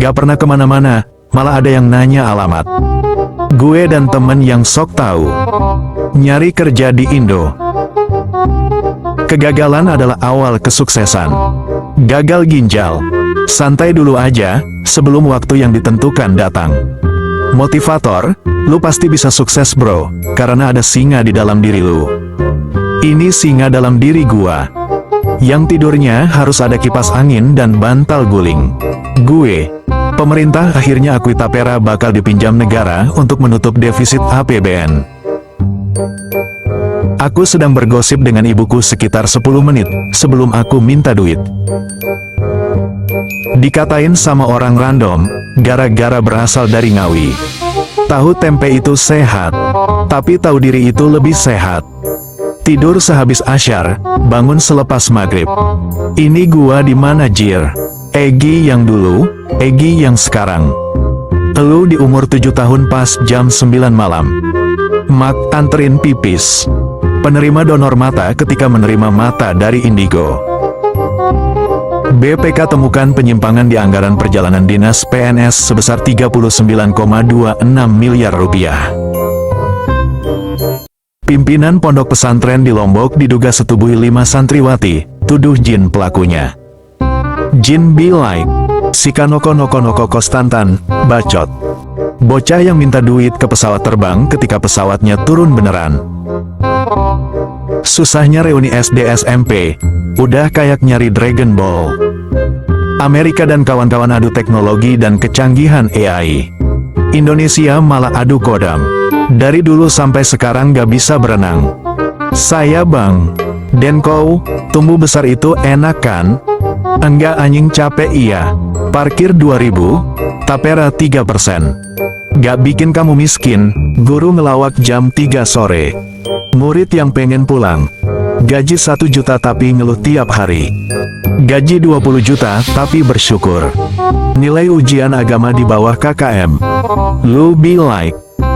Gak pernah kemana-mana, malah ada yang nanya alamat. Gue dan temen yang sok tahu. Nyari kerja di Indo. Kegagalan adalah awal kesuksesan. Gagal ginjal. Santai dulu aja, sebelum waktu yang ditentukan datang. Motivator, lu pasti bisa sukses bro, karena ada singa di dalam diri lu. Ini singa dalam diri gua. Yang tidurnya harus ada kipas angin dan bantal guling. Gue. Pemerintah akhirnya akui Tapera bakal dipinjam negara untuk menutup defisit APBN. Aku sedang bergosip dengan ibuku sekitar 10 menit sebelum aku minta duit. Dikatain sama orang random, gara-gara berasal dari Ngawi. Tahu tempe itu sehat, tapi tahu diri itu lebih sehat. Tidur sehabis asyar, bangun selepas maghrib. Ini gua di mana Jir? Egi yang dulu, Egi yang sekarang. Elu di umur 7 tahun pas jam 9 malam. Mak anterin pipis. Penerima donor mata ketika menerima mata dari Indigo. BPK temukan penyimpangan di anggaran perjalanan dinas PNS sebesar 39,26 miliar rupiah. Pimpinan pondok pesantren di Lombok diduga setubuhi 5 santriwati, tuduh jin pelakunya. Jin be like, si kanoko kostantan, bacot. Bocah yang minta duit ke pesawat terbang ketika pesawatnya turun beneran. Susahnya reuni SD SMP, udah kayak nyari Dragon Ball. Amerika dan kawan-kawan adu teknologi dan kecanggihan AI. Indonesia malah adu kodam. Dari dulu sampai sekarang gak bisa berenang. Saya bang, Denko, tumbuh besar itu enak kan? Enggak anjing capek iya. Parkir 2000, Tapera 3%. Gak bikin kamu miskin, guru ngelawak jam 3 sore. Murid yang pengen pulang. Gaji 1 juta tapi ngeluh tiap hari. Gaji 20 juta tapi bersyukur. Nilai ujian agama di bawah KKM. Lu be like.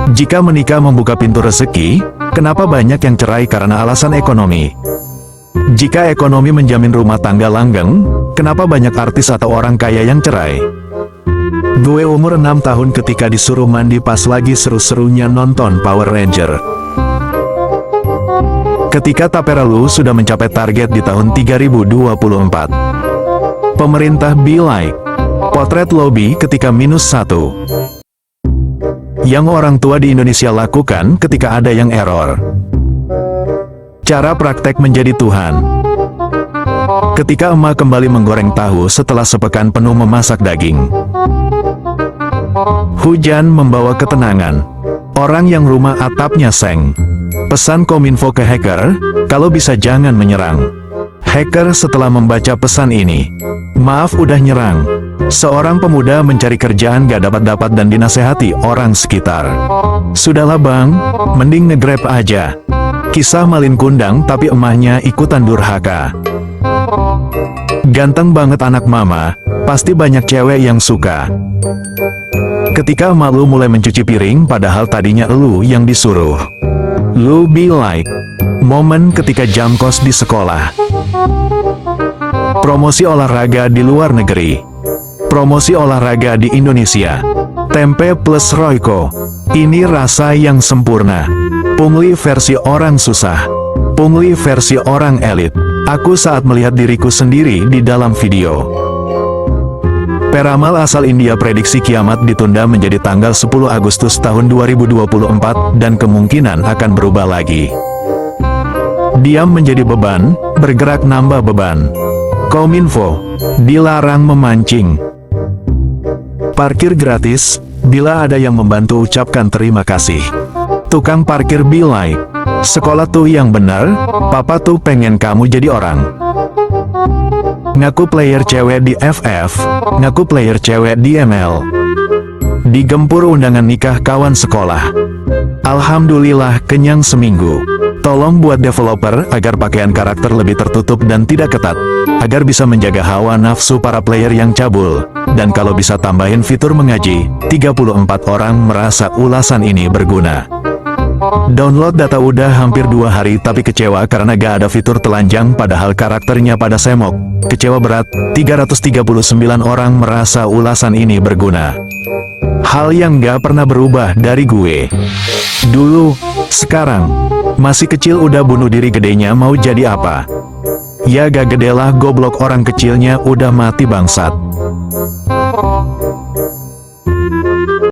Jika menikah membuka pintu rezeki, kenapa banyak yang cerai karena alasan ekonomi? Jika ekonomi menjamin rumah tangga langgeng, kenapa banyak artis atau orang kaya yang cerai? Gue umur 6 tahun ketika disuruh mandi pas lagi seru-serunya nonton Power Ranger. Ketika Tapera lu sudah mencapai target di tahun 3024. Pemerintah be like. Potret lobby ketika -1. Yang orang tua di Indonesia lakukan ketika ada yang error. Cara praktek menjadi Tuhan. Ketika emak kembali menggoreng tahu setelah sepekan penuh memasak daging. Hujan membawa ketenangan. Orang yang rumah atapnya seng. Pesan Kominfo ke hacker, kalau bisa jangan menyerang. Hacker setelah membaca pesan ini. Maaf udah nyerang. Seorang pemuda mencari kerjaan gak dapat-dapat dan dinasehati orang sekitar. Sudahlah bang, mending nge-grab aja. Kisah malin kundang tapi emahnya ikutan durhaka. Ganteng banget anak mama, pasti banyak cewek yang suka. Ketika emak lu mulai mencuci piring padahal tadinya elu yang disuruh. Lu be like. Momen ketika jam kos di sekolah. Promosi olahraga di luar negeri. Promosi olahraga di Indonesia. Tempe plus Royco. Ini rasa yang sempurna. Pungli versi orang susah. Pungli versi orang elit. Aku saat melihat diriku sendiri di dalam video. Peramal asal India prediksi kiamat ditunda menjadi tanggal 10 Agustus tahun 2024 dan kemungkinan akan berubah lagi. Diam menjadi beban, bergerak nambah beban. Kominfo, dilarang memancing. Parkir gratis, bila ada yang membantu ucapkan terima kasih. Tukang parkir be like. Sekolah tuh yang benar, papa tuh pengen kamu jadi orang. Ngaku player cewek di FF, ngaku player cewek di ML. Digempur undangan nikah kawan sekolah. Alhamdulillah kenyang seminggu. Tolong buat developer agar pakaian karakter lebih tertutup dan tidak ketat, agar bisa menjaga hawa nafsu para player yang cabul. Dan kalau bisa tambahin fitur mengaji, 34 orang merasa ulasan ini berguna. Download data udah hampir 2 hari tapi kecewa karena gak ada fitur telanjang padahal karakternya pada semok. Kecewa berat, 339 orang merasa ulasan ini berguna. Hal yang gak pernah berubah dari gue. Dulu, sekarang, masih kecil udah bunuh diri, gedenya mau jadi apa? Ya gak gedelah goblok, orang kecilnya udah mati bangsat.